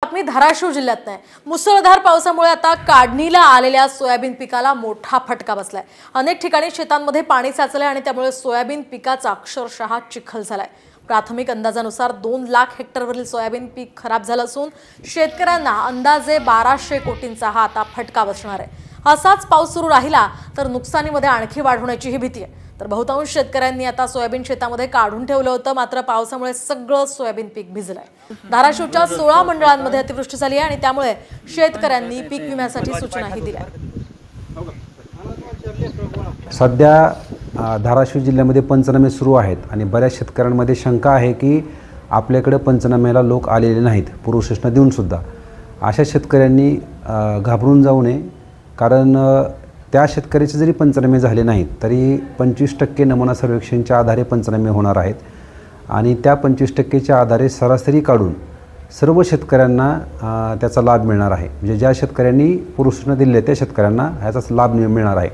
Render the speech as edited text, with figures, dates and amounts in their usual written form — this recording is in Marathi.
बातमी धाराशिव जिल्ह्यात नाही। मुसळधार पावसामुळे आता काढणीला आलेल्या सोयाबीन पिकाला मोठा फटका बसलाय। अनेक ठिकाणी शेतांमध्ये पाणी साचलंय आणि त्यामुळे सोयाबीन पिकाचा अक्षरशः चिखल झालाय। प्राथमिक अंदाजानुसार 2 लाख हेक्टरवरील सोयाबीन पीक खराब झालं असून शेतकऱ्यांना अंदाजे 1200 कोटींचा हा आता फटका बसणार आहे। असाच पाऊस सुरू राहिला तर नुकसानीमध्ये आणखी वाढ होण्याची ही भीती आहे। तर बहुतांश शेतकऱ्यांनी आता सोयाबीन शेतामध्ये काढून ठेवलं होतं, मात्र पावसामुळे सगळं सोयाबीन पीक भिजलंय। धाराशिवच्या 16 मंडळांमध्ये अतिवृष्टी झाली आहे आणि त्यामुळे शेतकऱ्यांनी पीक विम्यासाठी सूचनाही दिल्या। सध्या धाराशिव जिल्ह्यामध्ये पंचनामे सुरू आहेत आणि बऱ्याच शेतकऱ्यांमध्ये शंका आहे की आपल्याकडे पंचनाम्याला लोक आलेले नाहीत, पूर्वसूचना देऊन सुद्धा। अशा शेतकऱ्यांनी घाबरून जाऊ नये, कारण त्या शेतकऱ्याचे जरी पंचनामे झाले नाहीत तरी 25% नमुना सर्वेक्षणच्या आधारे पंचनामे होणार आहेत आणि त्या 25%च्या आधारे सरासरी काढून सर्व शेतकऱ्यांना त्याचा लाभ मिळणार आहे। म्हणजे ज्या शेतकऱ्यांनी पूर्वसूचना दिली आहे त्या शेतकऱ्यांना ह्याचा लाभ मिळणार आहे।